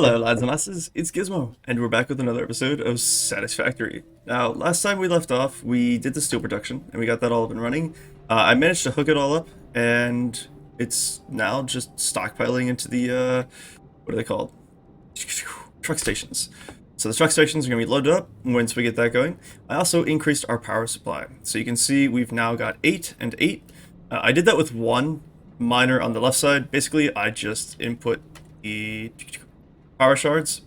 Hello lads and lasses, it's Gizmo, and we're back with another episode of Satisfactory. Now, last time we left off, we did the steel production, and we got that all up and running. I managed to hook it all up, and it's now just stockpiling into the, what are they called? Truck stations. So the truck stations are going to be loaded up once we get that going. I also increased our power supply. So you can see we've now got 8 and 8. I did that with one miner on the left side. Basically, I just input the power shards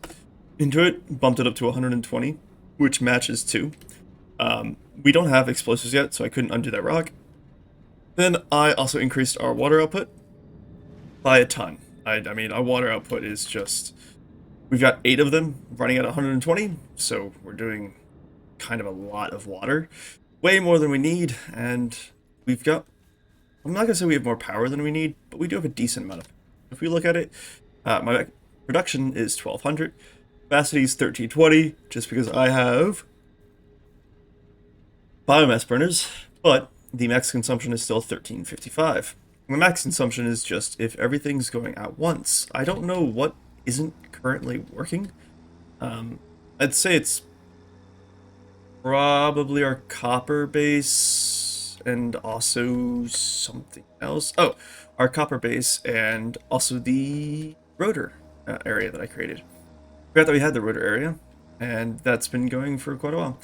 into it, bumped it up to 120, which matches 2. We don't have explosives yet, so I couldn't undo that rock. Then I also increased our water output by a ton. I mean, our water output is just... We've got 8 of them running at 120, so we're doing kind of a lot of water. Way more than we need, and we've got... I'm not going to say we have more power than we need, but we do have a decent amount of power. If we look at it, my production is 1200, capacity is 1320, just because I have biomass burners, but the max consumption is still 1355. The max consumption is just if everything's going at once. I don't know what isn't currently working. I'd say it's probably our copper base and also something else. Oh, our copper base and also the rotor area that I created. Forgot that we had the rotor area, and that's been going for quite a while.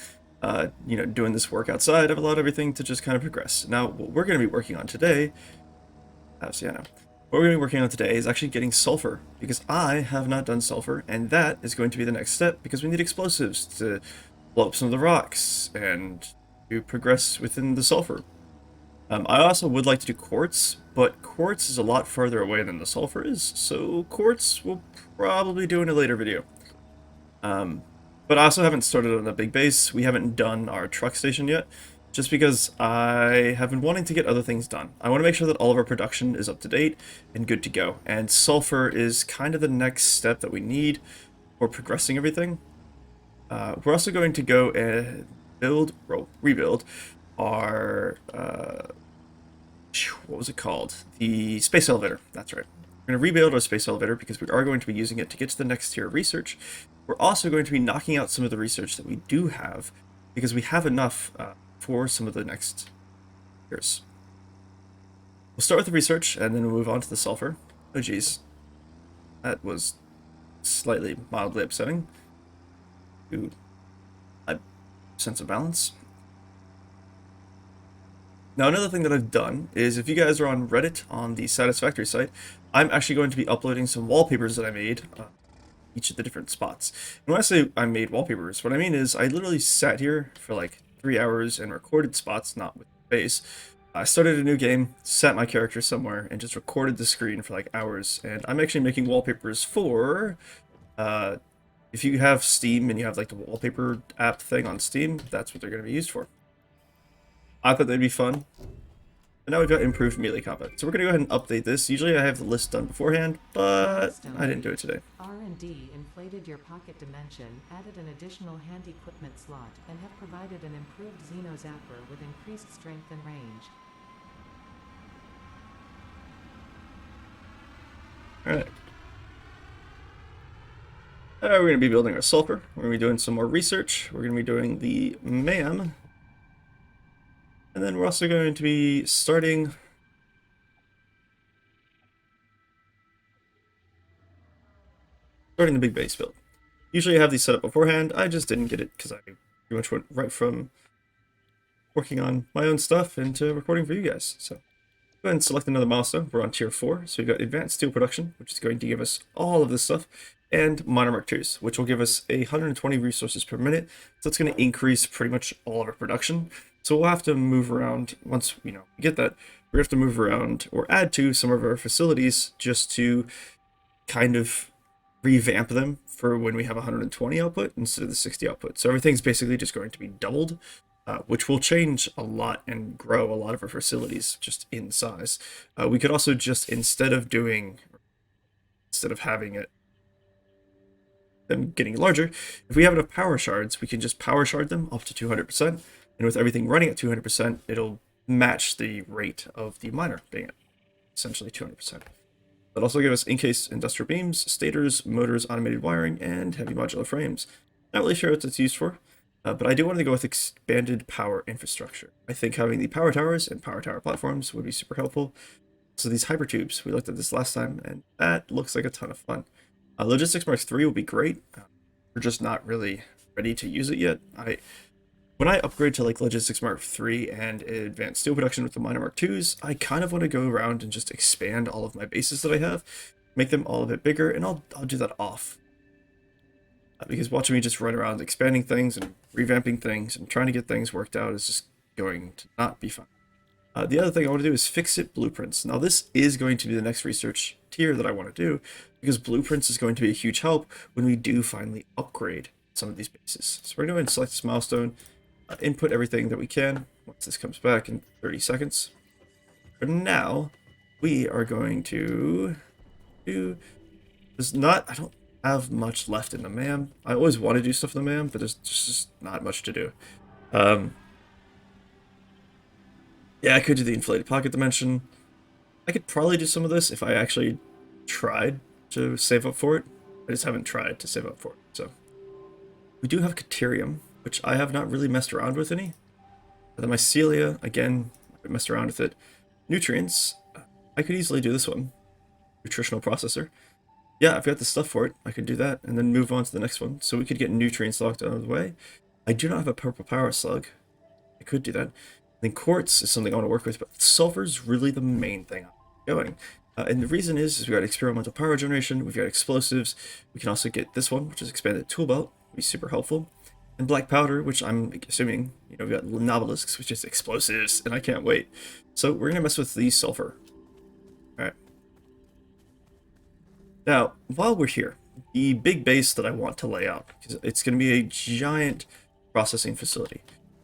Doing this work outside, I've allowed everything to just kind of progress. Now, what we're going to be working on today, what we're going to be working on today is actually getting sulfur, because I have not done sulfur, and that is going to be the next step, because we need explosives to blow up some of the rocks, and to progress within the sulfur. I also would like to do quartz, but quartz is a lot further away than the sulfur is, so quartz we'll probably do in a later video. But I also haven't started on the big base. We haven't done our truck station yet, just because I have been wanting to get other things done. I want to make sure that all of our production is up to date and good to go, and sulfur is kind of the next step that we need for progressing everything. We're also going to go and rebuild our, what was it called? The space elevator, that's right. We're going to rebuild our space elevator because we are going to be using it to get to the next tier of research. We're also going to be knocking out some of the research that we do have because we have enough for some of the next tiers. We'll start with the research and then we'll move on to the sulfur. Oh geez, that was slightly mildly upsetting. Ooh, a sense of balance. Now, another thing that I've done is if you guys are on Reddit on the Satisfactory site, I'm actually going to be uploading some wallpapers that I made each of the different spots. And when I say I made wallpapers, what I mean is I literally sat here for like 3 hours and recorded spots, not with the base. I started a new game, sat my character somewhere, and just recorded the screen for like hours. And I'm actually making wallpapers for... if you have Steam and you have like the wallpaper app thing on Steam, that's what they're going to be used for. I thought they'd be fun. And now we've got improved melee combat. So we're going to go ahead and update this. Usually I have the list done beforehand, but I didn't do it today. R&D inflated your pocket dimension, added an additional hand equipment slot, and have provided an improved Xeno Zapper with increased strength and range. Alright. We're going to be building our sulfur. We're going to be doing some more research. We're going to be doing the MAM. And then we're also going to be starting the big base build. Usually I have these set up beforehand. I just didn't get it because I pretty much went right from working on my own stuff into recording for you guys. So go ahead and select another milestone. We're on tier 4. So we've got advanced steel production, which is going to give us all of this stuff, and minor mark 2s, which will give us 120 resources per minute. So it's going to increase pretty much all of our production. So we'll have to move around once we get that. We have to move around or add to some of our facilities just to kind of revamp them for when we have 120 output instead of the 60 output. So everything's basically just going to be doubled, which will change a lot and grow a lot of our facilities just in size. We could also just instead of having it them getting larger, if we have enough power shards, we can just power shard them up to 200%. And with everything running at 200%, it'll match the rate of the miner being at essentially 200%. That also gave us encased industrial beams, stators, motors, automated wiring, and heavy modular frames. Not really sure what it's used for, but I do want to go with expanded power infrastructure. I think having the power towers and power tower platforms would be super helpful. So these hypertubes, we looked at this last time, and that looks like a ton of fun. Logistics Mark III will be great. We're just not really ready to use it yet. When I upgrade to like Logistics Mark III and Advanced Steel Production with the Minor Mark IIs, I kind of want to go around and just expand all of my bases that I have, make them all a bit bigger, and I'll do that off. Because watching me just run around expanding things and revamping things and trying to get things worked out is just going to not be fun. The other thing I want to do is fix-it blueprints. Now this is going to be the next research tier that I want to do, because blueprints is going to be a huge help when we do finally upgrade some of these bases. So we're going to go ahead and select this milestone, input everything that we can once this comes back in 30 seconds. But now we are going to do, I don't have much left in the MAM. I always want to do stuff in the MAM, but there's just not much to do. Yeah, I could do the inflated pocket dimension. I could probably do some of this if I actually tried to save up for it. I just haven't tried to save up for it. So we do have Caterium, which I have not really messed around with any. The Mycelia, again, I messed around with it. Nutrients, I could easily do this one. Nutritional processor. Yeah, I've got the stuff for it. I could do that and then move on to the next one. So we could get nutrients locked out of the way. I do not have a purple power slug. I could do that. Then quartz is something I want to work with, but sulfur is really the main thing I'm going. And the reason is we've got experimental power generation, we've got explosives. We can also get this one, which is expanded tool belt, be super helpful. And black powder, which I'm assuming, you know, we've got nobelisks, which is explosives, and I can't wait. So we're gonna mess with the sulfur. All right. Now, while we're here, the big base that I want to lay out, because it's going to be a giant processing facility.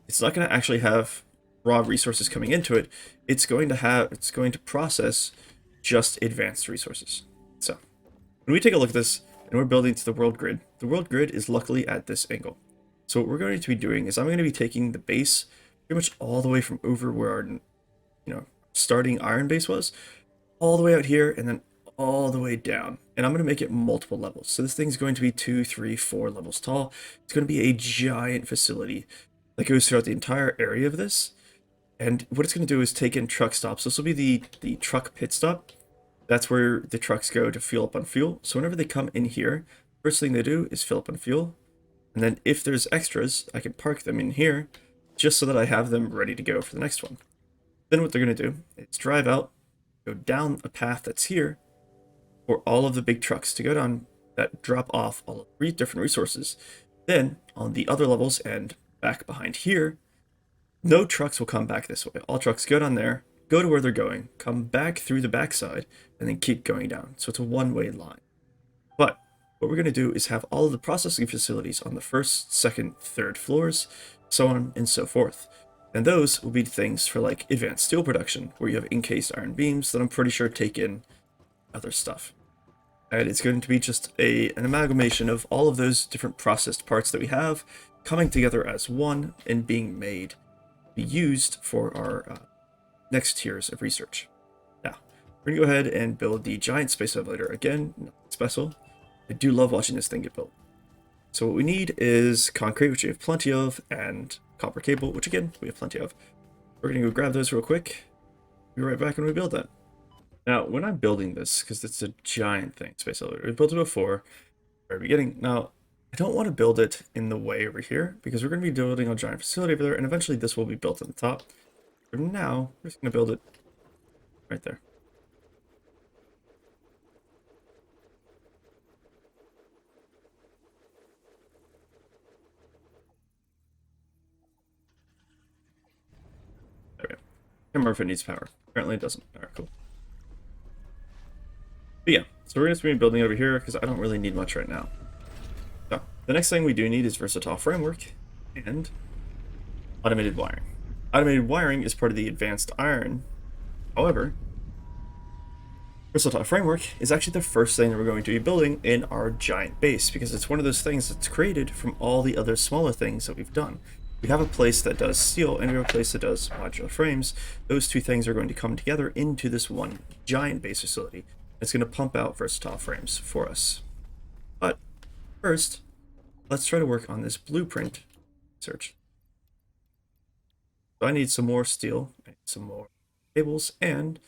It's not going to actually have raw resources coming into it. It's going to process just advanced resources. So when we take a look at this and we're building to the world grid is luckily at this angle. So what we're going to be doing is I'm going to be taking the base pretty much all the way from over where our, you know, starting iron base was, all the way out here, and then all the way down. And I'm going to make it multiple levels. So this thing's going to be 2, 3, 4 levels tall. It's going to be a giant facility that goes throughout the entire area of this. And what it's going to do is take in truck stops. This will be the truck pit stop. That's where the trucks go to fuel up on fuel. So whenever they come in here, first thing they do is fill up on fuel. And then if there's extras, I can park them in here just so that I have them ready to go for the next one. Then what they're going to do is drive out, go down a path that's here for all of the big trucks to go down that drop off all of 3 different resources. Then on the other levels and back behind here, no trucks will come back this way. All trucks go down there, go to where they're going, come back through the backside, and then keep going down. So it's a one-way line. But what we're going to do is have all of the processing facilities on the first, second, third floors, so on and so forth. And those will be things for like advanced steel production, where you have encased iron beams that I'm pretty sure take in other stuff. And it's going to be just an amalgamation of all of those different processed parts that we have coming together as one and being made to be used for our next tiers of research. Now, we're going to go ahead and build the giant space elevator. Again, nothing special. I do love watching this thing get built. So what we need is concrete, which we have plenty of, and copper cable, which again, we have plenty of. We're going to go grab those real quick. Be right back when we build that. Now, when I'm building this, because it's a giant thing, space elevator, we built it before, very beginning. Now, I don't want to build it in the way over here, because we're going to be building a giant facility over there, and eventually this will be built on the top. For now, we're just going to build it right there. There we go. Can't remember if it needs power. Apparently it doesn't. Alright, cool. But yeah, so we're going to be building over here because I don't really need much right now. So the next thing we do need is versatile framework and automated wiring. Automated wiring is part of the advanced iron. However, versatile framework is actually the first thing that we're going to be building in our giant base, because it's one of those things that's created from all the other smaller things that we've done. We have a place that does steel and we have a place that does modular frames. Those two things are going to come together into this one giant base facility. It's going to pump out versatile frames for us. But first, let's try to work on this blueprint search. So I need some more steel, I need some more cables, and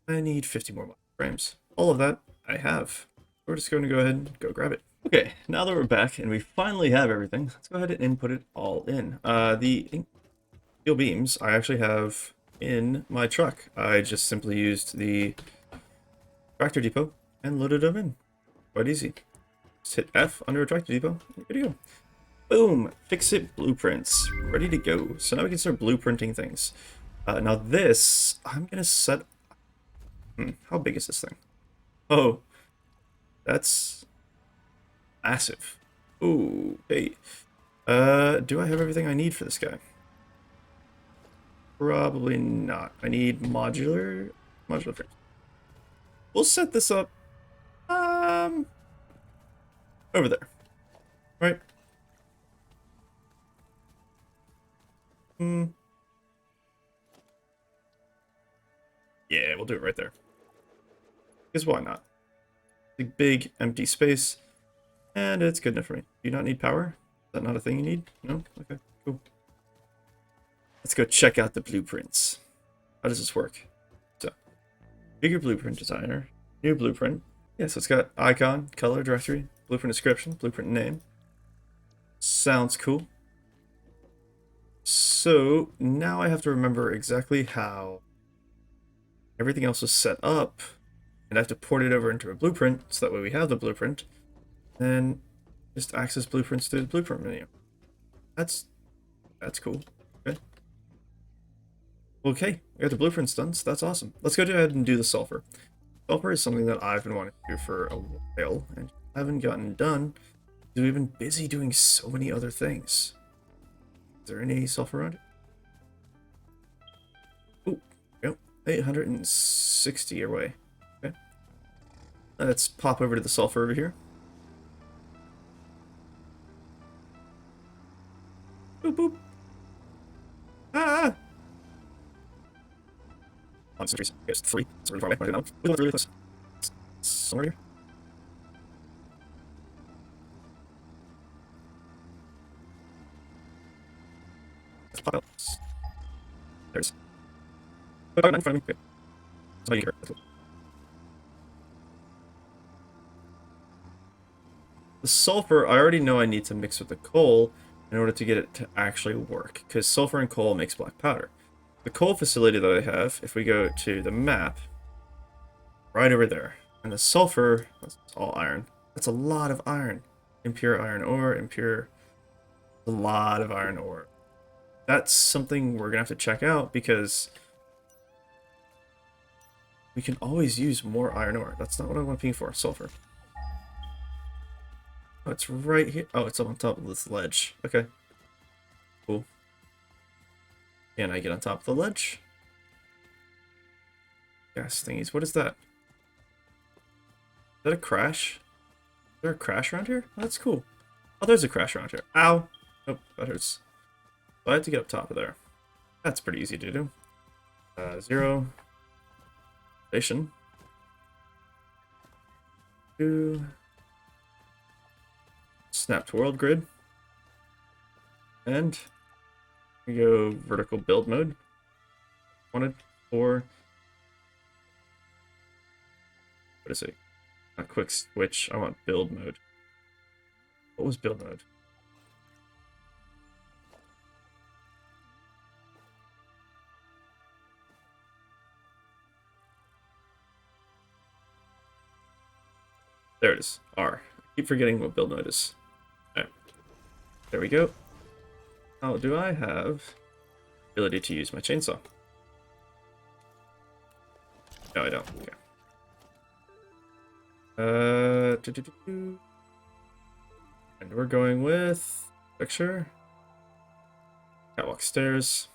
I need 50 more frames. All of that I have. We're just going to go ahead and go grab it. Okay, now that we're back and we finally have everything, let's go ahead and input it all in. The steel beams I actually have in my truck. I just simply used the tractor depot and loaded them in. Quite easy. Just hit F under a tractor depot, and you're good to go. Boom! Fix-it blueprints. Ready to go. So now we can start blueprinting things. Now this, I'm going to set... how big is this thing? Oh, that's massive. Ooh, hey. Do I have everything I need for this guy? Probably not. I need modular frames. We'll set this up, over there. Right? Yeah, we'll do it right there. Because why not? A big empty space, and it's good enough for me. Do you not need power? Is that not a thing you need? No? Okay, cool. Let's go check out the blueprints. How does this work? So, bigger blueprint designer, new blueprint. Yeah, so it's got icon, color, directory, blueprint description, blueprint name. Sounds cool. So now I have to remember exactly how everything else was set up, and I have to port it over into a blueprint, so that way we have the blueprint, then just access blueprints through the blueprint menu. That's cool. Okay, we got the blueprints done, so that's awesome. Let's go ahead and do the sulfur. Sulfur is something that I've been wanting to do for a while, and haven't gotten done, because we've been busy doing so many other things. Is there any sulfur around it? Ooh, yep, 860 away. Okay. Let's pop over to the sulfur over here. Boop, boop. Ah! On some trees. It's 3. It's really far away. I don't know. We want really close. Somewhere here. Let's pop out. There's. Oh, not in front of me. Okay. That's how you hear it. The sulfur, I already know I need to mix with the coal in order to get it to actually work, because sulfur and coal makes black powder. The coal facility that I have, if we go to the map, right over there, and the sulfur, that's all iron. That's a lot of iron. Impure iron ore, a lot of iron ore. That's something we're gonna have to check out, because we can always use more iron ore. That's not what I'm looking for, sulfur. Oh, it's right here. Oh, it's up on top of this ledge. Okay. Cool. Can I get on top of the ledge? Gas thingies. What is that? Is that a crash? Is there a crash around here? Oh, that's cool. Oh, there's a crash around here. Ow! Oh, that hurts. So I have to get up top of there. That's pretty easy to do. 0. Station. 2. Snap to world grid. And we go vertical build mode. Wanted for what is it? A quick switch. I want build mode. What was build mode? There it is. R. I keep forgetting what build mode is. Alright. There we go. Oh, do I have ability to use my chainsaw? No, I don't. Okay. And we're going with picture. Catwalk stairs.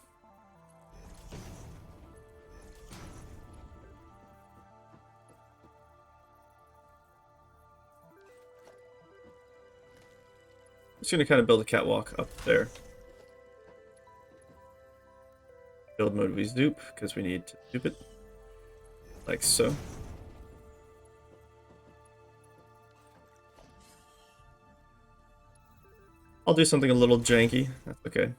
Just gonna kind of build a catwalk up there. Build mode we zoop because we need to zoop it. like so. I'll do something a little janky. That's okay.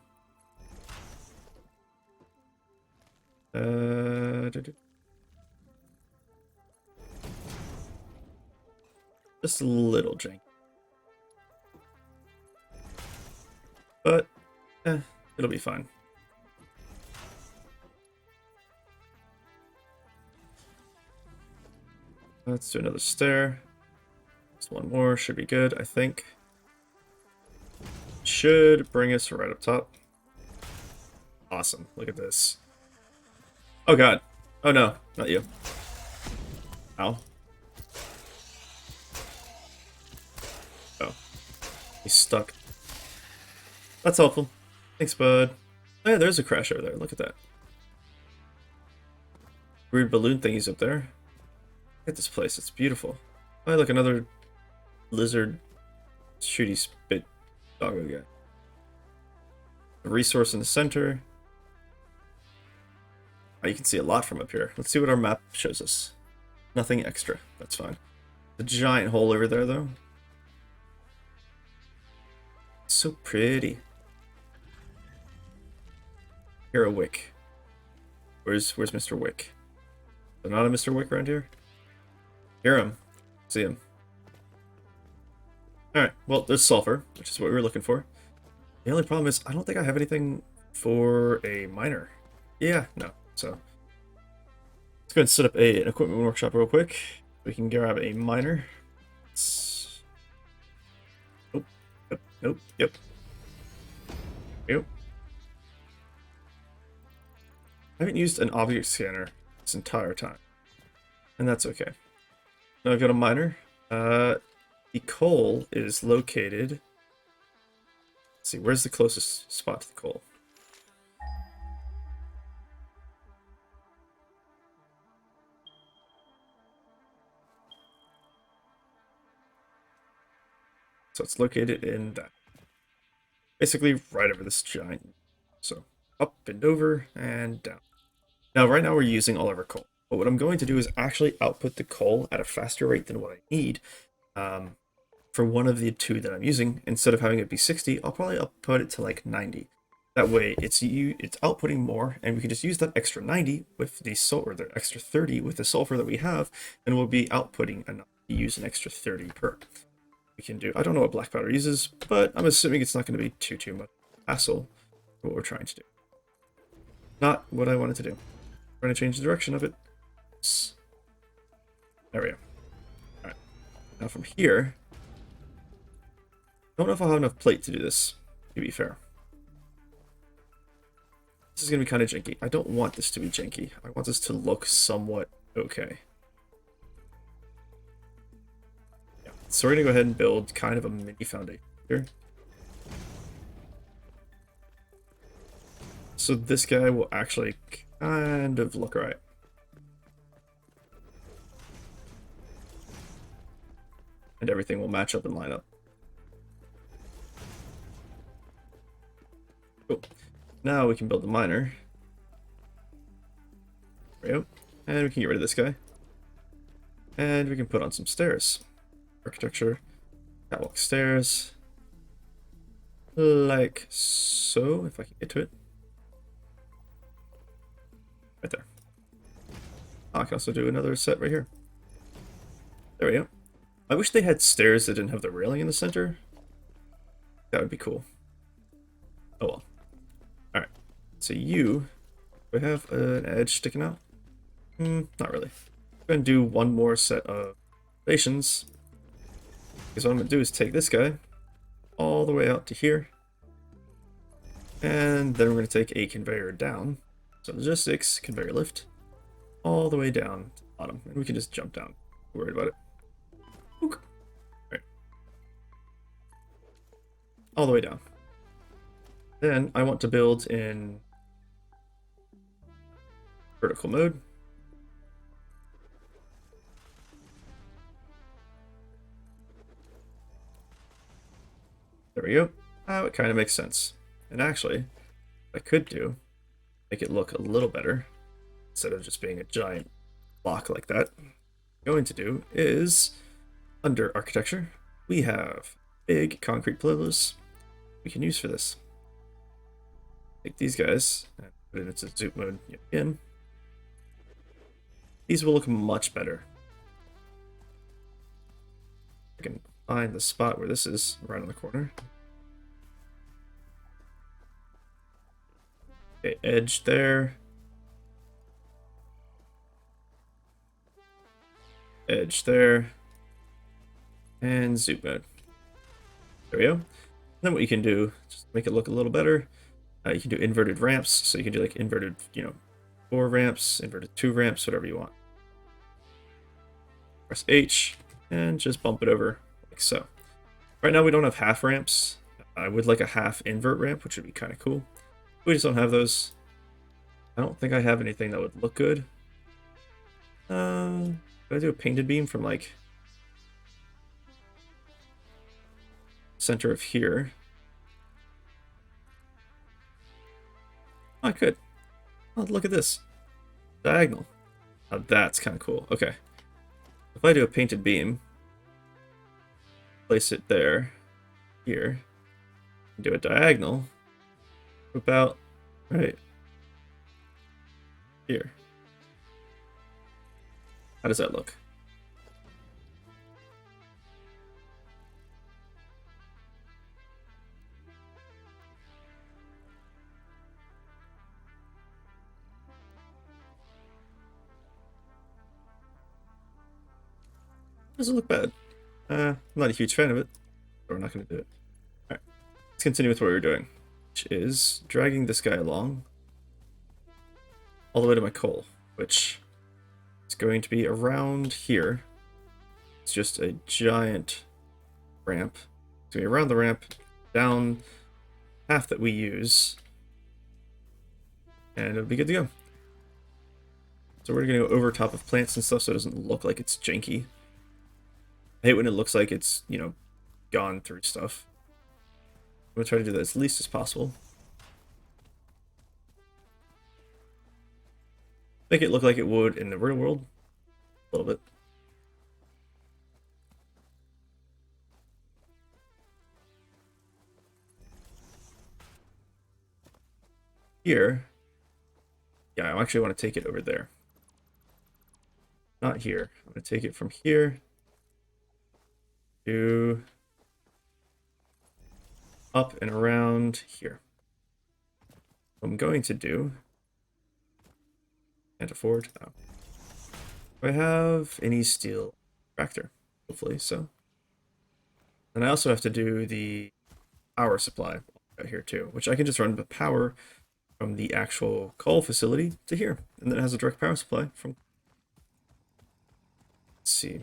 Just a little janky. But, it'll be fine. Let's do another stair. Just one more, should be good, I think. Should bring us right up top. Awesome, look at this. Oh god. Oh no, not you. Ow. Oh. He's stuck. That's helpful. Thanks, bud. Oh yeah, there's a crash over there, look at that. Weird balloon thingies up there. Look at this place, it's beautiful. Oh, look, another lizard shooty spit doggo guy. A resource in the center. Oh, you can see a lot from up here. Let's see what our map shows us. Nothing extra, that's fine. The giant hole over there, though. It's so pretty. Hero Wick. Where's Mr. Wick? Is there not a Mr. Wick around here? Hear him. See him. Alright, well, there's sulfur, which is what we were looking for. The only problem is, I don't think I have anything for a miner. Yeah, no. So, let's go ahead and set up an equipment workshop real quick. We can grab a miner. Nope, nope, nope, yep. Yep. I haven't used an object scanner this entire time. And that's okay. Now I've got a miner. The coal is located... Let's see, where's the closest spot to the coal? So it's located in that. Basically right over this giant. So up and over and down. Now right now we're using all of our coal. But what I'm going to do is actually output the coal at a faster rate than what I need. For one of the two that I'm using. Instead of having it be 60, I'll probably output it to like 90. That way it's outputting more, and we can just use that extra 90 with the sulfur, or the extra 30 with the sulfur that we have, and we'll be outputting enough to use an extra 30 per. We can do, I don't know what black powder uses, but I'm assuming it's not going to be too much hassle for what we're trying to do. Not what I wanted to do. I'm trying to change the direction of it. There we go. Alright. Now from here, I don't know if I'll have enough plate to do this, to be fair. This is going to be kind of janky. I don't want this to be janky. I want this to look somewhat okay. Yeah. So we're going to go ahead and build kind of a mini foundation here. So this guy will actually kind of look right. And everything will match up and line up. Cool. Now we can build the miner. There we go. And we can get rid of this guy. And we can put on some stairs. Architecture. Catwalk stairs. Like so, if I can get to it. Right there. Oh, I can also do another set right here. There we go. I wish they had stairs that didn't have the railing in the center. That would be cool. Oh well. Alright. So you... Do I have an edge sticking out? Not really. I'm going to do one more set of foundations. Because what I'm going to do is take this guy all the way out to here. And then we're going to take a conveyor down. So logistics, conveyor lift, all the way down to the bottom. And we can just jump down. Don't worry about it. Ook. Right. All the way down. Then I want to build in vertical mode. There we go. Oh, it kind of makes sense. And actually, what I could do, make it look a little better, instead of just being a giant block like that, what I'm going to do is, under architecture, we have big concrete pillars we can use for this. Take these guys and put it into zoom mode again. These will look much better. I can find the spot where this is, right on the corner. Okay, edge there. Edge there. And zoom mode. There we go. Then what you can do, just to make it look a little better, you can do inverted ramps. So you can do like inverted, 4 ramps, inverted 2 ramps, whatever you want. Press H and just bump it over like so. Right now we don't have half ramps. I would like a half invert ramp, which would be kind of cool. We just don't have those. I don't think I have anything that would look good. Could I do a painted beam from like center of here? Oh, I could. Oh, look at this. Diagonal. Oh, that's kind of cool. Okay. If I do a painted beam, place it there, here, and do a diagonal, about right here. How does that look? Doesn't look bad. I'm not a huge fan of it, but we're not going to do it. Alright, let's continue with what we were doing, which is dragging this guy along all the way to my coal, which is going to be around here. It's just a giant ramp. It's going to be around the ramp, down half that we use, and it'll be good to go. So we're going to go over top of plants and stuff so it doesn't look like it's janky. I hate when it looks like it's, gone through stuff. I'm going to try to do that as least as possible. Make it look like it would in the real world. A little bit. Here. Yeah, I actually want to take it over there. Not here. I'm going to take it from here to up and around here. What I'm going to do, can't afford. Oh. Do I have any steel tractor? Hopefully so. And I also have to do the power supply out here too, which I can just run the power from the actual coal facility to here, and then it has a direct power supply from. Let's see.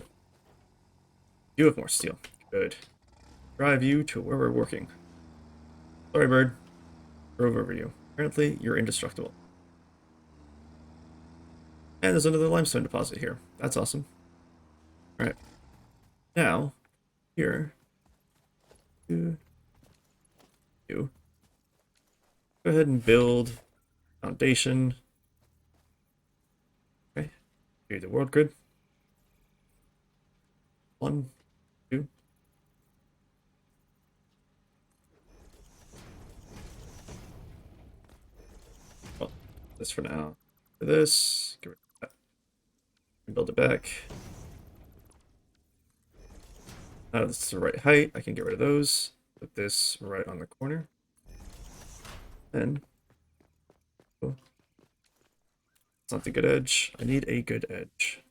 You have more steel. Good. Drive you to where we're working. Sorry, bird. Drove over you. Apparently, you're indestructible. And there's another limestone deposit here. That's awesome. Alright. Now, here. You. Go ahead and build foundation. Okay. Do the world grid. 1, 2. Well, this for now. For this, get rid of that. Build it back. Now this is the right height. I can get rid of those. Put this right on the corner. Then, oh, it's not the good edge. I need a good edge.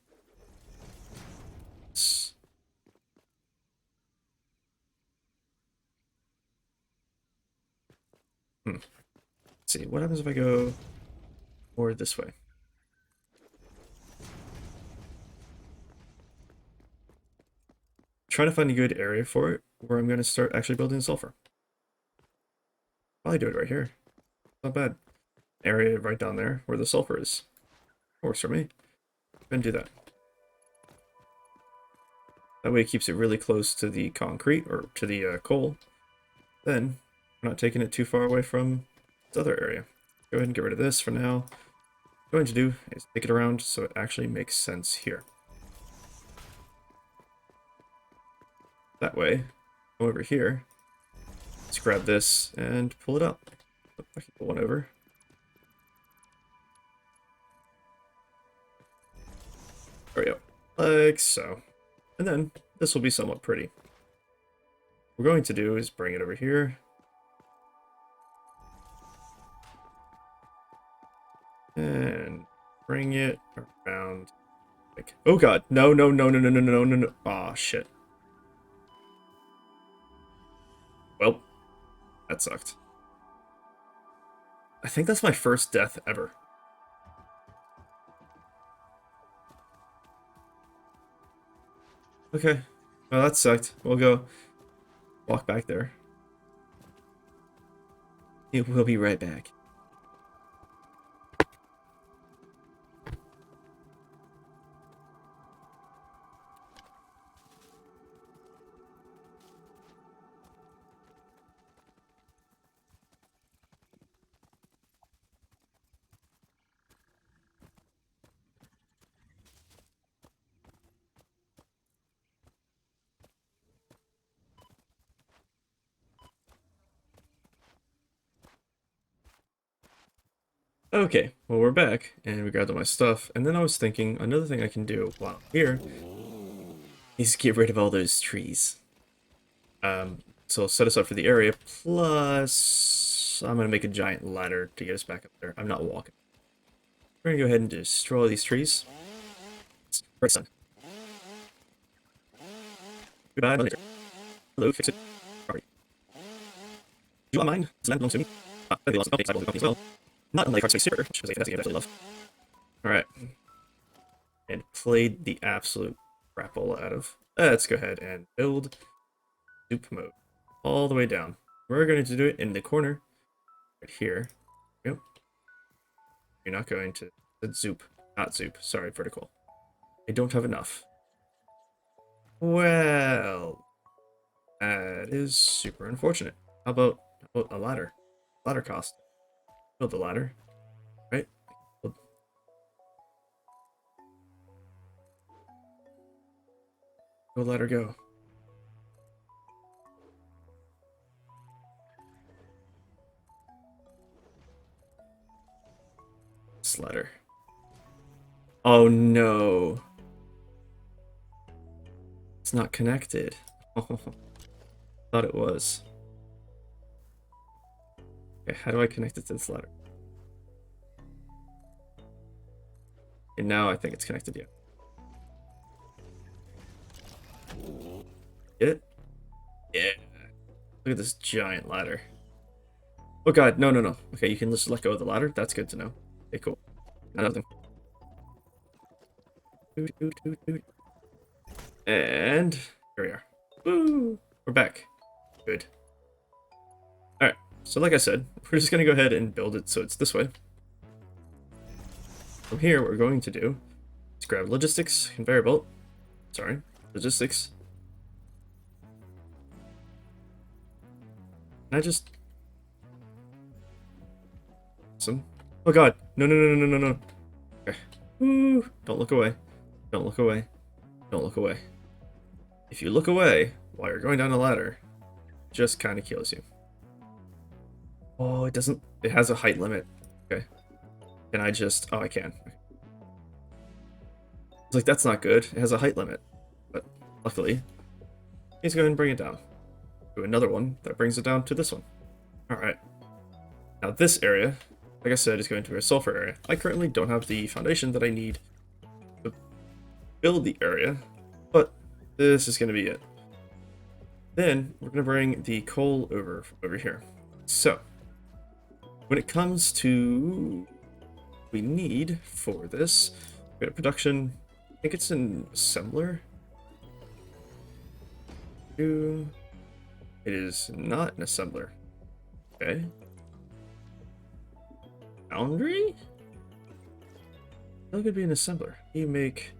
Let's see, what happens if I go more this way? Trying to find a good area for it where I'm going to start actually building sulfur. Probably do it right here. Not bad. Area right down there where the sulfur is. Works for me. And do that. That way it keeps it really close to the concrete or to the coal. Then we're not taking it too far away from this other area. Go ahead and get rid of this for now. I'm going to do is take it around so it actually makes sense here. That way, go over here. Let's grab this and pull it up. I can pull one over. There we go. Like so. And then this will be somewhat pretty. What we're going to do is bring it over here. And bring it around. Like, oh god. No, no, no, no, no, no, no, no, no. Aw, shit. Well, that sucked. I think that's my first death ever. Okay. Well, that sucked. We'll go walk back there. We'll be right back. Okay, well we're back, and we grabbed all my stuff, and then I was thinking, another thing I can do while I'm here is get rid of all those trees. So I'll set us up for the area, plus I'm gonna make a giant ladder to get us back up there. I'm not walking. We're gonna go ahead and destroy all these trees. Right, son. Goodbye, Mother Nature. Hello, fix it. Property. Do you want mine? This land belongs to me. They lost the company as well. Not unlike Heartspace Super, which was a fantastic game I absolutely love. Alright. And played the absolute crapole out of. Let's go ahead and build soup mode. All the way down. We're going to do it in the corner. Right here. Yep. You're not going to... Zoop. Not zoop. Sorry, vertical. I don't have enough. Well... That is super unfortunate. How about a ladder? Ladder cost. Build the ladder, right? Go ladder, go. This ladder. Oh no. It's not connected. Oh, thought it was. Okay, how do I connect it to this ladder? And now I think it's connected, yeah. Get it? Yeah. Look at this giant ladder. Oh god, no, no, no. Okay, you can just let go of the ladder. That's good to know. Okay, cool. Another thing. And here we are. Woo! We're back. Good. Alright, so like I said, we're just gonna go ahead and build it so it's this way. From here, what we're going to do is grab logistics, conveyor belt. Sorry, logistics. Can I just... Some... Oh god, no, no, no, no, no, no, no. Okay. Woo! Don't look away. Don't look away. Don't look away. If you look away while you're going down a ladder, it just kind of kills you. Oh, it doesn't... It has a height limit. Okay. Can I just... Oh, I can. Okay. It's like, that's not good. It has a height limit. But luckily, let's go ahead and bring it down. Do another one that brings it down to this one. Alright. Now this area, like I said, is going to be a sulfur area. I currently don't have the foundation that I need to build the area, but this is going to be it. Then we're going to bring the coal over here. So, when it comes to what we need for this, we got a production. I think it's an assembler. It is not an assembler. Okay. Foundry? That could be an assembler. You make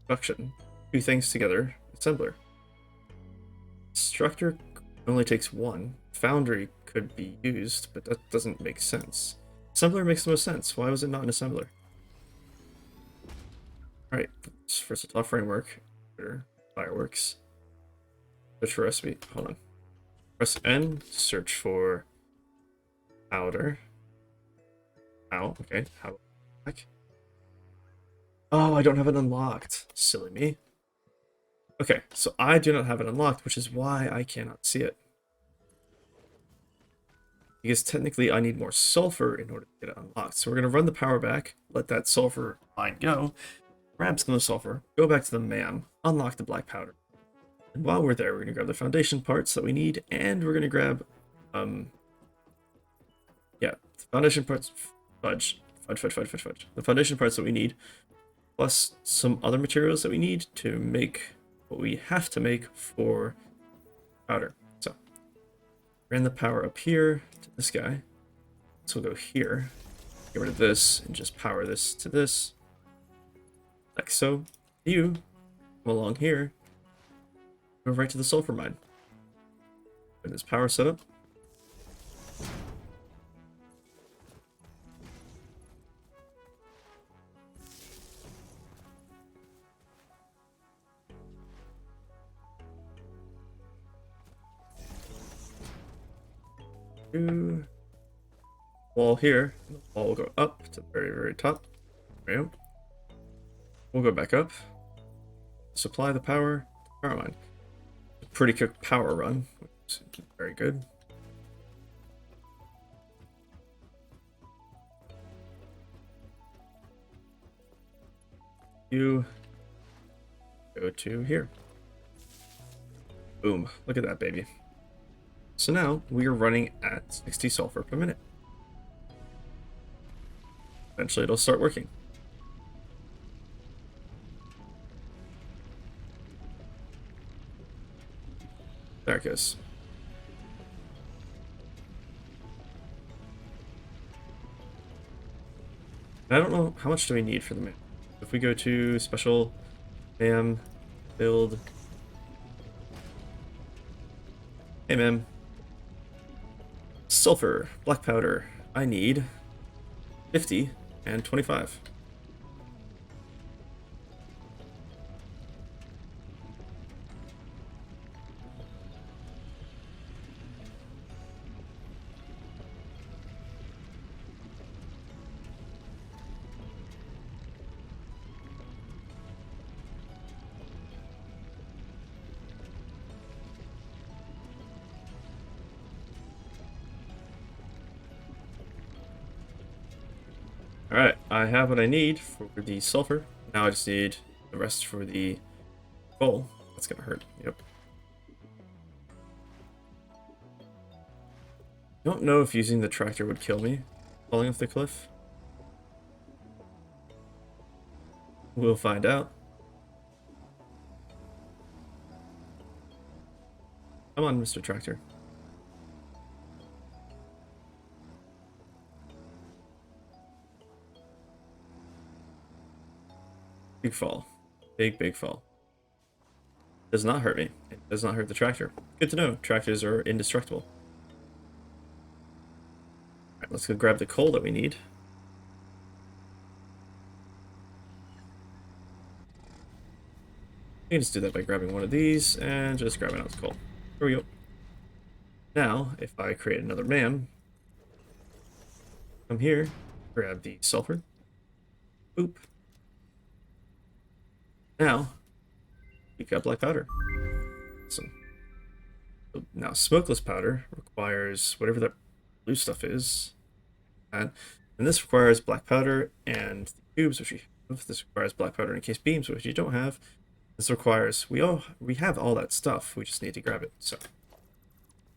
production. Two things together. Assembler. Structure only takes one. Foundry could be used, but that doesn't make sense. Assembler makes the most sense. Why was it not an assembler? Alright, versatile framework. Fireworks. Search for recipe. Hold on. Press N, search for powder. Ow, okay. How back? Oh, I don't have it unlocked. Silly me. Okay, so I do not have it unlocked, which is why I cannot see it. Because technically I need more sulfur in order to get it unlocked. So we're going to run the power back, let that sulfur line go, grab some of the sulfur, go back to the MAM, unlock the black powder. And while we're there, we're going to grab the foundation parts that we need, and we're going to grab, yeah, the foundation parts, fudge. The foundation parts that we need, plus some other materials that we need to make what we have to make for powder. So, ran the power up here to this guy. So we'll go here, get rid of this, and just power this to this. Like so. You come along here, go right to the sulfur mine. Get this power set up. Wall here. The wall will go up to the very, very top. There we go. We'll go back up. Supply the power mine. Pretty quick power run, which is very good. You go to here. Boom. Look at that, baby. So now we are running at 60 sulfur per minute. Eventually it'll start working. There it goes. I don't know how much do we need for the man. If we go to special MAM build. Hey man. Sulfur, black powder. I need 50 and 25. Alright, I have what I need for the sulfur. Now I just need the rest for the coal. That's gonna hurt. Yep. Don't know if using the tractor would kill me falling off the cliff. We'll find out. Come on, Mr. Tractor. Big fall. Big fall. Does not hurt me. It does not hurt the tractor. Good to know. Tractors are indestructible. Alright, let's go grab the coal that we need. You can just do that by grabbing one of these and just grabbing out the coal. Here we go. Now, if I create another MAM, come here, grab the sulfur. Boop. Now, we've got black powder. Awesome. So now, smokeless powder requires whatever that blue stuff is. And this requires black powder and the tubes, which we have. This requires black powder and encased beams, which you don't have. This requires, we have all that stuff, we just need to grab it. So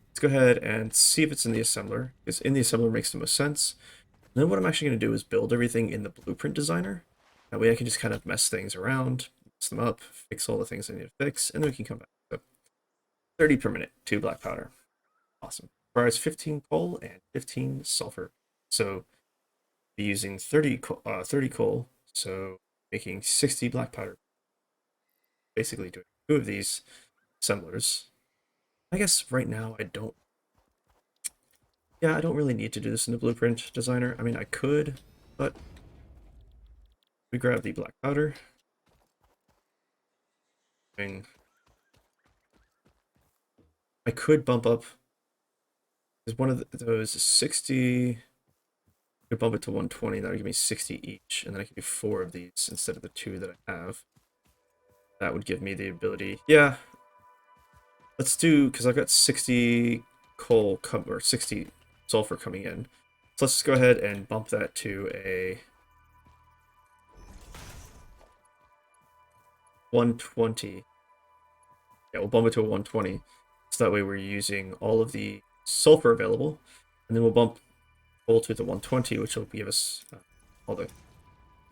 let's go ahead and see if it's in the assembler, because in the assembler makes the most sense. And then what I'm actually going to do is build everything in the blueprint designer. That way I can just kind of mess things around, mess them up, fix all the things I need to fix, and then we can come back. So 30 per minute, 2 black powder. Awesome. Requires 15 coal and 15 sulfur. So be using 30 coal, so making 60 black powder. Basically doing 2 of these assemblers. I guess right now I don't. Yeah, I don't really need to do this in the blueprint designer. I mean, I could, but we grab the black powder. And I could bump up, because one of those is 60. I could bump it to 120. That would give me 60 each, and then I could do 4 of these instead of the 2 that I have. That would give me the ability. Yeah, let's do, because I've got 60 coal or 60 sulfur coming in. So let's just go ahead and bump that to a 120. Yeah, we'll bump it to a 120. So that way we're using all of the sulfur available. And then we'll bump coal to the 120, which will give us all the...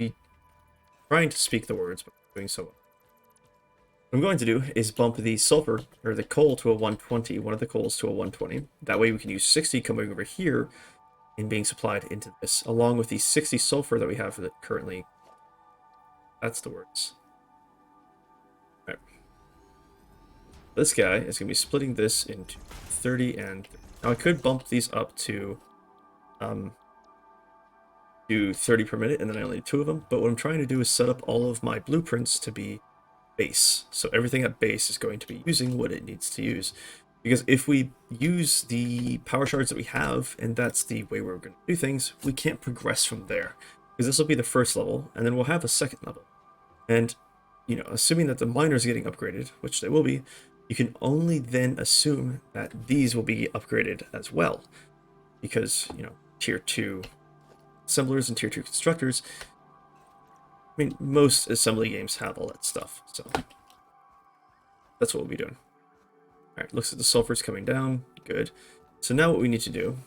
Be trying to speak the words, but doing so well. What I'm going to do is bump the sulfur, or the coal, to a 120, one of the coals to a 120. That way we can use 60 coming over here and being supplied into this, along with the 60 sulfur that we have that currently. That's the words. All right. This guy is going to be splitting this into 30 and 30. Now I could bump these up to 30 per minute, and then I only need 2 of them. But what I'm trying to do is set up all of my blueprints to be base. So everything at base is going to be using what it needs to use. Because if we use the power shards that we have, and that's the way we're going to do things, we can't progress from there. Because this will be the first level, and then we'll have a second level. And, you know, assuming that the miners are getting upgraded, which they will be, you can only then assume that these will be upgraded as well. Because, you know, tier 2 assemblers and tier 2 constructors, I mean, most assembly games have all that stuff, so that's what we'll be doing. Alright, looks like the sulfur's coming down. Good. So now what we need to do,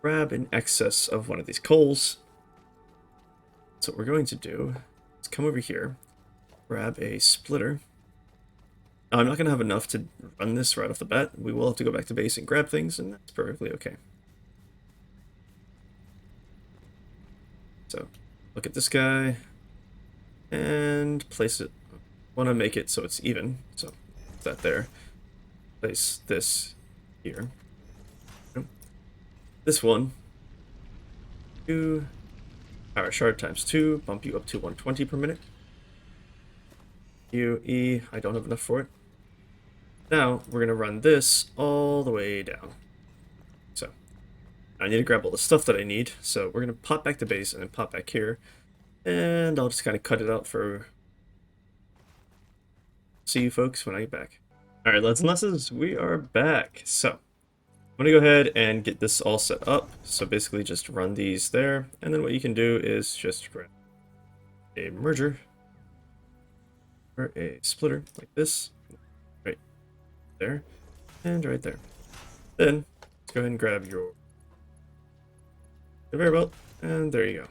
grab an excess of one of these coals. So what we're going to do is come over here, grab a splitter. Now, I'm not going to have enough to run this right off the bat. We will have to go back to base and grab things, and that's perfectly okay. So, look at this guy, and place it. I want to make it so it's even, so put that there. Place this here. This one, 2 power shard times 2, bump you up to 120 per minute. E, I don't have enough for it. Now we're gonna run this all the way down. So I need to grab all the stuff that I need. So we're gonna pop back to base and then pop back here, and I'll just kind of cut it out for. See you folks when I get back. All right, lads and lasses, we are back. So I'm gonna go ahead and get this all set up. So basically just run these there, and then what you can do is just grab a merger or a splitter like this, right there and right there. Then let's go ahead and grab your conveyor belt, and there you go.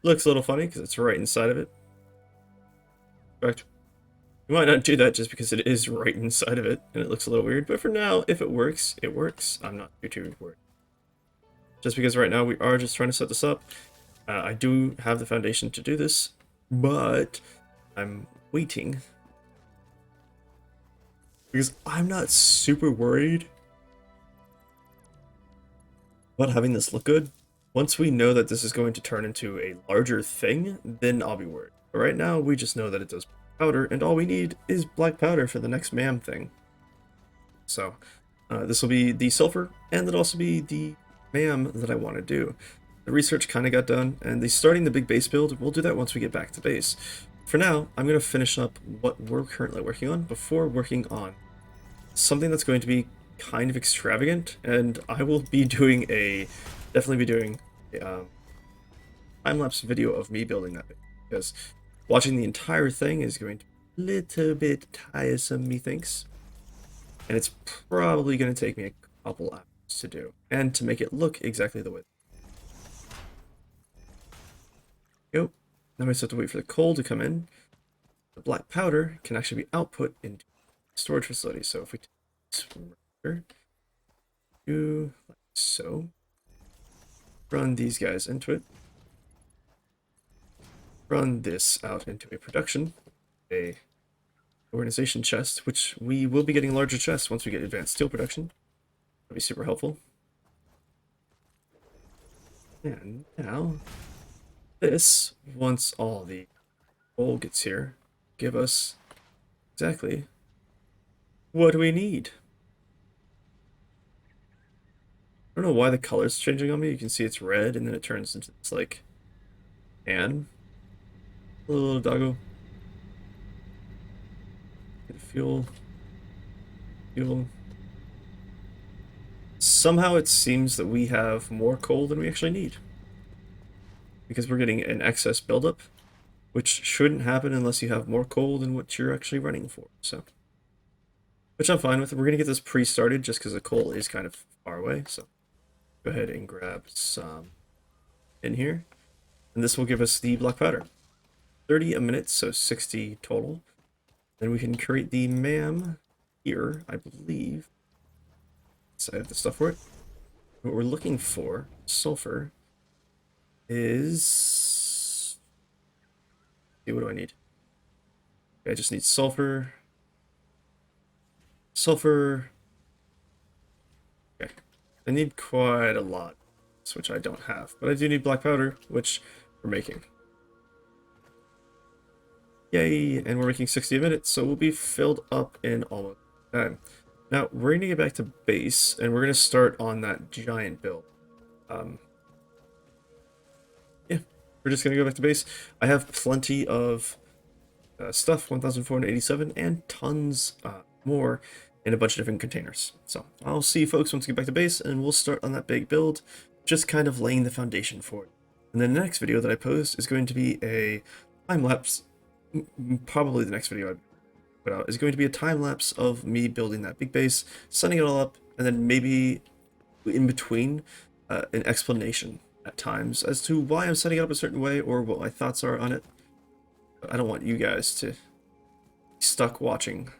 Looks a little funny because it's right inside of it. In fact, you might not do that just because it is right inside of it and it looks a little weird, but for now, if it works, it works. I'm not too worried. Just because right now we are just trying to set this up. I do have the foundation to do this, but I'm waiting because I'm not super worried about having this look good. Once we know that this is going to turn into a larger thing, then I'll be worried. But right now, we just know that it does powder, and all we need is black powder for the next MAM thing. So this will be the sulfur, and it'll also be the MAM that I want to do. The research kind of got done, and starting the big base build, we'll do that once we get back to base. For now, I'm going to finish up what we're currently working on before working on something that's going to be kind of extravagant, and I will be doing definitely be doing a time-lapse video of me building that, because watching the entire thing is going to be a little bit tiresome, methinks. And it's probably going to take me a couple hours to do, and to make it look exactly the way. Go. Now I just have to wait for the coal to come in. The black powder can actually be output into storage facility. So if we do like so, run these guys into it. Run this out into a production, a organization chest, which we will be getting larger chests once we get advanced steel production. be super helpful. And now, this, once all the coal gets here, give us exactly what we need. I don't know why the color's changing on me. You can see it's red, and then it turns into this, like, tan. Little doggo. Fuel. Fuel. Somehow it seems that we have more coal than we actually need. Because we're getting an excess buildup, which shouldn't happen unless you have more coal than what you're actually running for. So, which I'm fine with. We're gonna get this pre-started just because the coal is kind of far away. So, go ahead and grab some in here, and this will give us the black powder. 30 a minute, so 60 total. Then we can create the MAM here, I believe. So I have the stuff for it. What we're looking for, sulfur, is... See, what do I need? Okay, I just need sulfur. Sulfur. Okay. I need quite a lot, which I don't have. But I do need black powder, which we're making. Yay! And we're making 60 a minute, so we'll be filled up in almost time. Now, we're going to get back to base, and we're going to start on that giant build. Yeah, we're just going to go back to base. I have plenty of stuff, 1,487, and tons more in a bunch of different containers. So I'll see you folks once we get back to base, and we'll start on that big build, just kind of laying the foundation for it. And then the next video that I post is going to be a time-lapse. Probably the next video I put out is going to be a time-lapse of me building that big base, setting it all up, and then maybe in between an explanation at times as to why I'm setting it up a certain way or what my thoughts are on it. I don't want you guys to be stuck watching.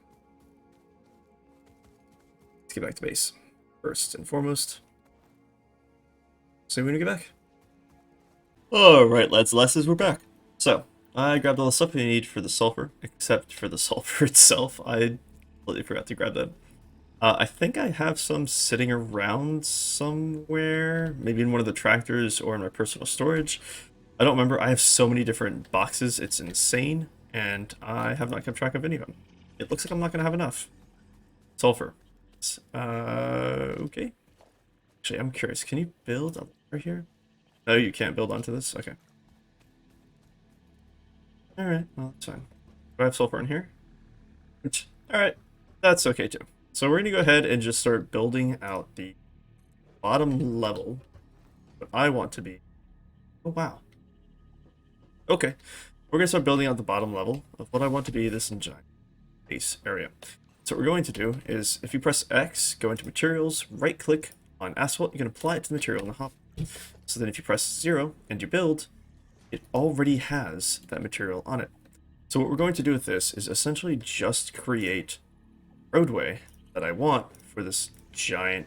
Let's get back to base first and foremost. So we're gonna get back. Alright, lads and lasses, we're back. So, I grabbed all the stuff we need for the sulfur, except for the sulfur itself. I completely forgot to grab that. I think I have some sitting around somewhere, maybe in one of the tractors or in my personal storage. I don't remember. I have so many different boxes, it's insane, and I have not kept track of any of them. It looks like I'm not going to have enough. Sulfur. Okay. Actually, I'm curious. Can you build up right here? No, you can't build onto this? Okay. Alright, well, that's fine. Do I have sulfur in here? Alright, that's okay too. So we're going to go ahead and just start building out the bottom level. What I want to be. Oh, wow. Okay. We're going to start building out the bottom level of what I want to be this giant base area. So what we're going to do is, if you press X, go into Materials, right-click on Asphalt, you can apply it to the material in the hop. So then if you press 0 and you build, it already has that material on it. So what we're going to do with this is essentially just create a roadway that I want for this giant,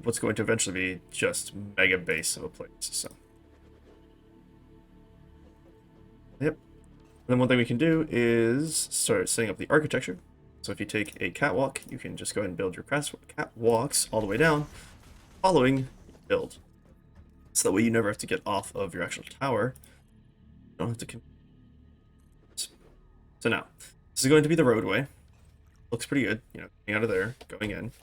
what's going to eventually be just mega base of a place. So, yep. And then one thing we can do is start setting up the architecture. So if you take a catwalk, you can just go ahead and build your catwalks all the way down, following your build. So that way you never have to get off of your actual tower. You don't have to. So now, this is going to be the roadway. Looks pretty good, you know, coming out of there, going in. What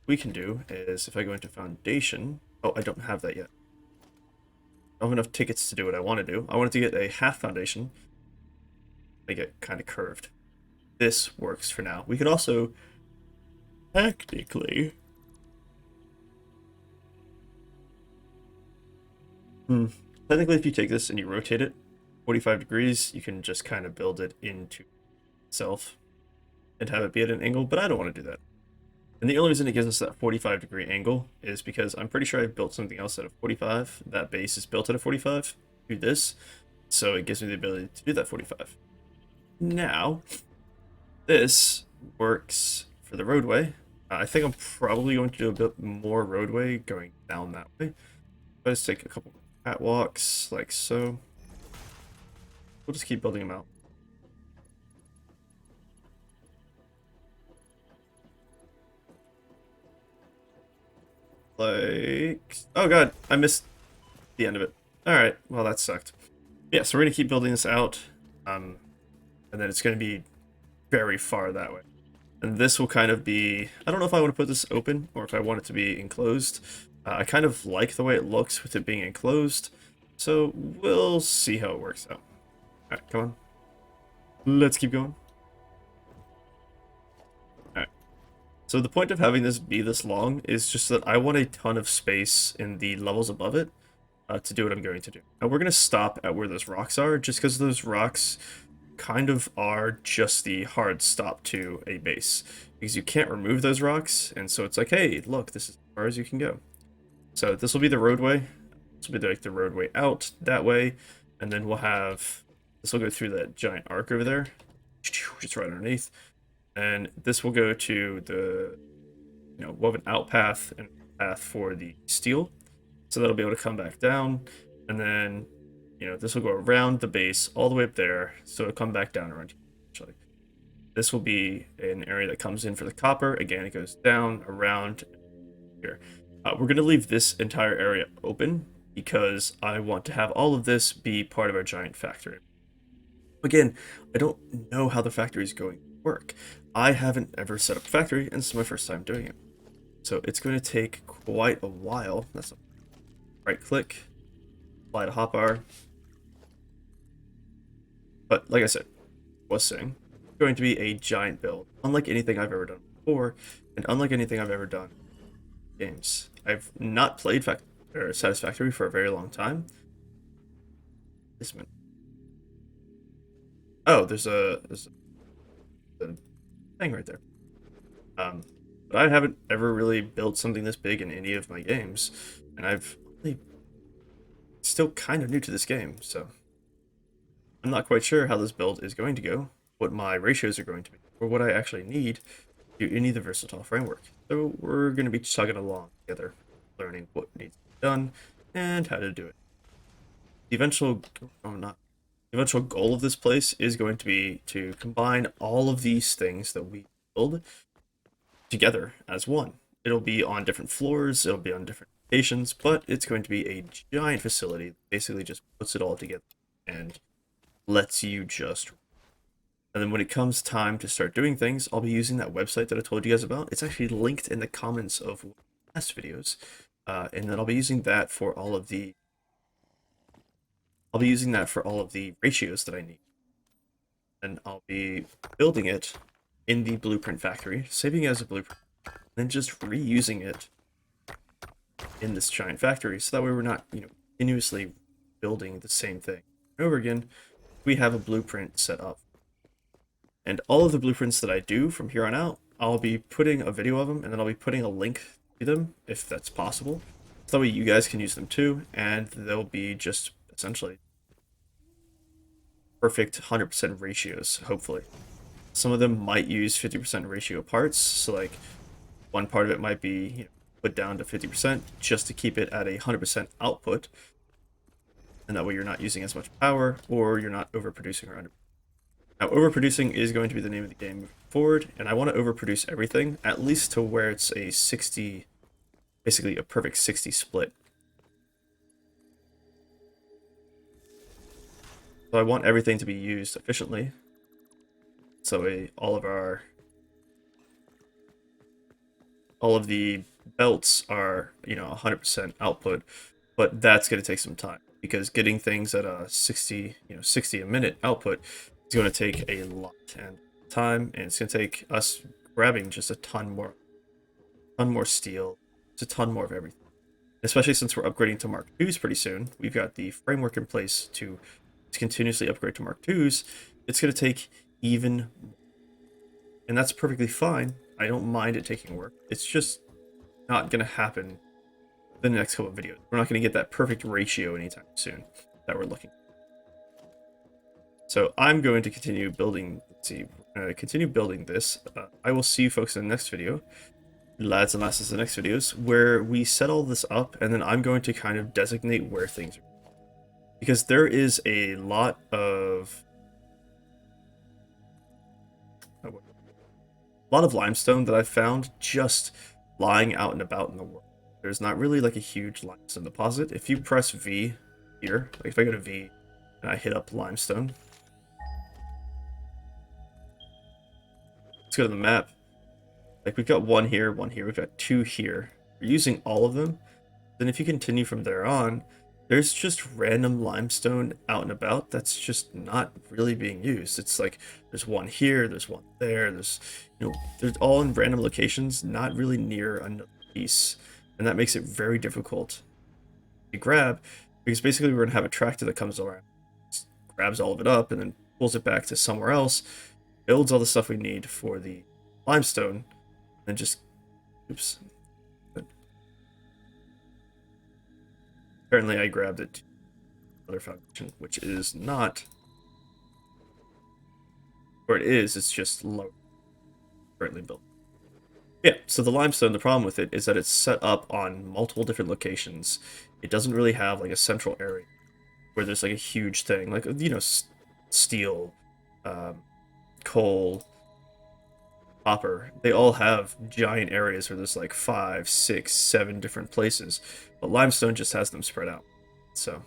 we can do is, if I go into foundation, oh, I don't have that yet. I don't have enough tickets to do what I want to do. I wanted to get a half foundation. Make it kind of curved. This works for now. We could also, technically, technically if you take this and you rotate it 45 degrees, you can just kind of build it into itself and have it be at an angle, but I don't want to do that. And the only reason it gives us that 45-degree angle is because I'm pretty sure I built something else at a 45. That base is built at a 45. Do this, so it gives me the ability to do that 45. Now, this works for the roadway. I think I'm probably going to do a bit more roadway going down that way. Let's take a couple catwalks, like so. We'll just keep building them out. like... Oh god, I missed the end of it. Alright, well that sucked. Yeah, so we're going to keep building this out, and then it's going to be very far that way. And this will kind of be... I don't know if I want to put this open, or if I want it to be enclosed. I kind of like the way it looks with it being enclosed, so we'll see how it works out. Alright, come on. Let's keep going. Alright. So the point of having this be this long is just that I want a ton of space in the levels above it to do what I'm going to do. Now we're going to stop at where those rocks are, just because those rocks kind of are just the hard stop to a base. Because you can't remove those rocks, and so it's like, hey, look, this is as far as you can go. So this will be the roadway. This will be like the roadway out that way, and then we'll have... This will go through that giant arc over there, just right underneath. And this will go to the, we'll have an out path and path for the steel. So that'll be able to come back down. And then, this will go around the base all the way up there. So it'll come back down around here, actually. This will be an area that comes in for the copper. Again, it goes down, around here. We're going to leave this entire area open because I want to have all of this be part of our giant factory. Again, I don't know how the factory is going to work. I haven't ever set up a factory, and this is my first time doing it. So it's going to take quite a while. That's a right click, apply to hotbar. But like I said, was saying, it's going to be a giant build, unlike anything I've ever done before, and unlike anything I've ever done in games. I've not played Satisfactory for a very long time. This minute. Oh, there's a thing right there. But I haven't ever really built something this big in any of my games, and I've only still kind of new to this game, so I'm not quite sure how this build is going to go, what my ratios are going to be, or what I actually need to do any of the versatile framework. So we're going to be chugging along together, learning what needs to be done and how to do it. The eventual goal of this place is going to be to combine all of these things that we build together as one. It'll be on different floors, it'll be on different locations, but it's going to be a giant facility that basically just puts it all together and lets you just... And then when it comes time to start doing things, I'll be using that website that I told you guys about. It's actually linked in the comments of past videos, and then I'll be using that for all of the ratios that I need. And I'll be building it in the blueprint factory, saving it as a blueprint, and then just reusing it in this giant factory, so that way we're not, continuously building the same thing over again. We have a blueprint set up. And all of the blueprints that I do from here on out, I'll be putting a video of them, and then I'll be putting a link to them, if that's possible. So that way you guys can use them too, and they'll be just essentially perfect 100% ratios, hopefully. Some of them might use 50% ratio parts, so like one part of it might be put down to 50% just to keep it at a 100% output, and that way you're not using as much power, or you're not overproducing or under. Now, overproducing is going to be the name of the game moving forward, and I want to overproduce everything, at least to where it's a 60, basically a perfect 60 split. So I want everything to be used efficiently. So all of the belts are, 100% output, but that's going to take some time, because getting things at a 60 a minute output is going to take a lot and time, and it's going to take us grabbing just a ton more steel, just a ton more of everything. Especially since we're upgrading to Mark IIs pretty soon, we've got the framework in place to continuously upgrade to Mark IIs. It's going to take even more. And that's perfectly fine. I don't mind it taking work. It's just not going to happen in the next couple of videos. We're not going to get that perfect ratio anytime soon that we're looking for. So I'm going to continue building, this. I will see you folks in the next video, lads and lasses in the next videos, where we set all this up, and then I'm going to kind of designate where things are. Because there is a lot of limestone that I found just lying out and about in the world. there's not really like a huge limestone deposit. If you press V here, like if I go to V and I hit up limestone, let's go to the map. Like we've got one here, we've got two here. We're using all of them. Then if you continue from there on, there's just random limestone out and about that's just not really being used. It's like there's one here, there's one there, they're all in random locations, not really near another piece. And that makes it very difficult to grab, because basically we're gonna have a tractor that comes around, grabs all of it up, and then pulls it back to somewhere else, builds all the stuff we need for the limestone, and just oops. Apparently I grabbed it to another foundation, which is not, or it is, it's just low currently built. Yeah, so the limestone, the problem with it is that it's set up on multiple different locations. It doesn't really have like a central area where there's like a huge thing, like, steel, coal, copper. They all have giant areas where there's like 5, 6, 7 different places, but limestone just has them spread out. So,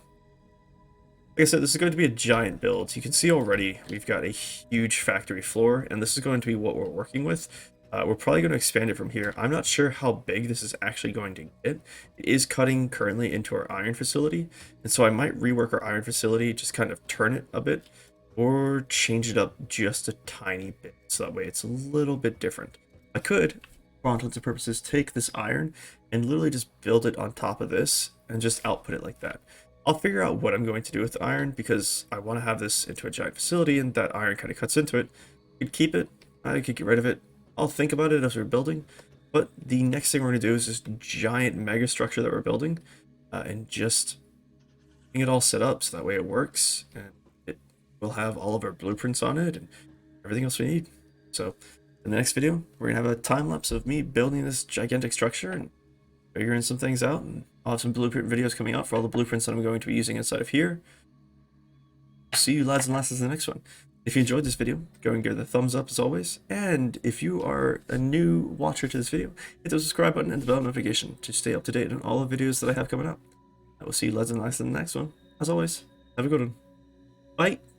like I said, this is going to be a giant build. You can see already we've got a huge factory floor, and this is going to be what we're working with. We're probably going to expand it from here. I'm not sure how big this is actually going to get. It is cutting currently into our iron facility, and so I might rework our iron facility, just kind of turn it a bit, or change it up just a tiny bit, so that way it's a little bit different. I could, for all intents and purposes, take this iron and literally just build it on top of this and just output it like that. I'll figure out what I'm going to do with the iron, because I want to have this into a giant facility, and that iron kind of cuts into it. I could keep it, I could get rid of it. I'll think about it as we're building, but the next thing we're going to do is this giant mega structure that we're building, and just getting it all set up so that way it works, and we'll have all of our blueprints on it and everything else we need. So in the next video, we're going to have a time lapse of me building this gigantic structure and figuring some things out, and I'll have some blueprint videos coming out for all the blueprints that I'm going to be using inside of here. See you lads and lasses in the next one. If you enjoyed this video, go and give it a thumbs up as always, and if you are a new watcher to this video, hit the subscribe button and the bell notification to stay up to date on all the videos that I have coming out. I will see you lads and lasses in the next one. As always, have a good one. Bye!